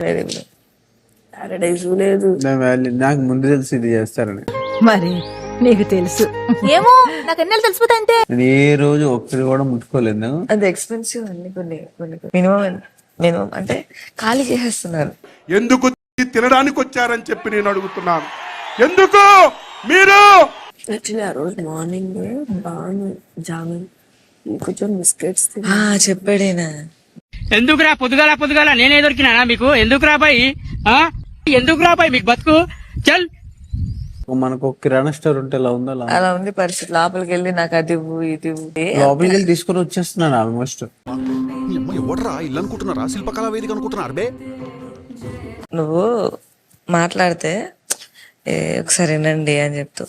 Paradise లేదు. నాకు ముందు తెలిసి ఇది చేస్తారని. మరి నీకు తెలుసు ఏమో, నాకు ఎన్నెలు తెలిసిపోతా అంతే. నేను ఏ రోజు ఒక్కటి కూడా ముట్టుకోలేదు. అది ఎక్స్పెన్సివ్ అండి. కొన్ని మినిమం అంటే ఖాళీ చేసేస్తున్నారు. ఎందుకు తినడానికి వచ్చారని చెప్పి నేను అడుగుతున్నాను. ఎందుకు మీరు యాక్చువల్లీ ఆ రోజు మార్నింగ్ బాను జామున్ కొంచెం బిస్కెట్స్ చెప్పాడేనా ఎందుకురా పొద్దుగాల నేనే దొరికినా మీకు? ఎందుకురా బాయ్, ఎందుకురా బాయ్ మీకు బతుకు? చల్. మనకు ఒక కిరాణా స్టోర్ ఉంటే ఎలా ఉందో అలా ఉంది పరిస్థితి. లోపలికి వెళ్ళి నాకు అది ఇవ్వు ఇది ఇవ్వు. లోపలికి వెళ్ళి తీసుకొని వచ్చేస్తున్నాను ఆల్మోస్ట్. ఎవడరా ఇల్లు అనుకుంటున్నారా? శిల్పకళా వేదిక అనుకుంటున్నారు బే. నువ్వు మాట్లాడితే ఒకసారి వినండి అని చెప్తూ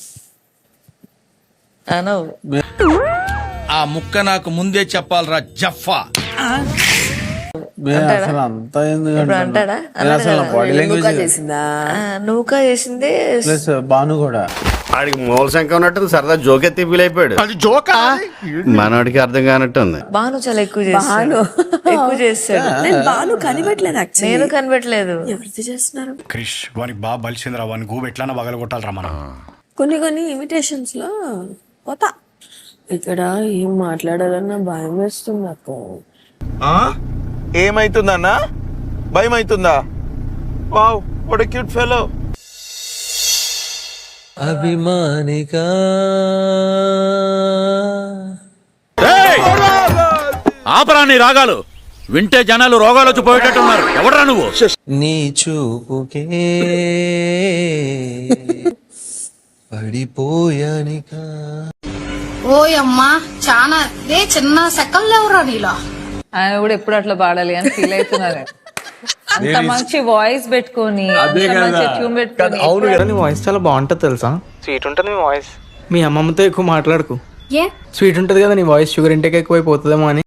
అనవు. ఆ ముక్క నాకు ముందే చెప్పాలరా జఫా. అసలు అంతా అంటాడా? నువ్వుకా చేసింది ప్లస్ బాను కూడా ఆడికి మూల శంక ఉన్నట్టు సరదా జోకెత్తి ఫీల్ అయిపోయాడు. అది జోకా? మనోడికి అర్థం కానట్టుంది. బాను చాలా ఎక్కువ చేస్తాడు. బాను కనిపెట్టలేదు. నేను కనిపెట్టలేదు. ఎవరిది చేస్తున్నారు? క్రిష్ వానికి బాగా బలిసిందిరా, వాని గూబె ఎట్లా పగల కొట్టాలరా మనం. కొన్ని ఇమిటేషన్స్ లో పోతా. ఇక్కడ ఏం మాట్లాడాలన్నా భయం వేస్తుంది నాకు. ఏమైతుందన్నా? భయం అవుతుందా? Wow what a cute fellow. అభిమానిగా ఆపరాని రాగాలు వింటే జనాలు రోగాలు వచ్చి పోయేటట్టున్నారు. ఎవడరా నువ్వు? నీ చూపుకే పడిపోయానికా. ఓయమ్మా చాలా చిన్న సెకండ్ లేవరా నీలా. ఆయన కూడా ఎప్పుడు అట్లా పాడాలి అని ఫీల్ అవుతున్నారు. అంత మంచి వాయిస్ పెట్టుకొని ట్యూన్ పెట్టుకొని. అవును కదా, నీ వాయిస్ చాలా బాగుంటది తెలుసా. స్వీట్ ఉంటుంది మీ వాయిస్. మీ అమ్మమ్మతో ఎక్కువ మాట్లాడుకు. స్వీట్ ఉంటది కదా నీ వాయిస్, షుగర్ ఇంటేక్ ఎక్కువైపోతుందేమో అని.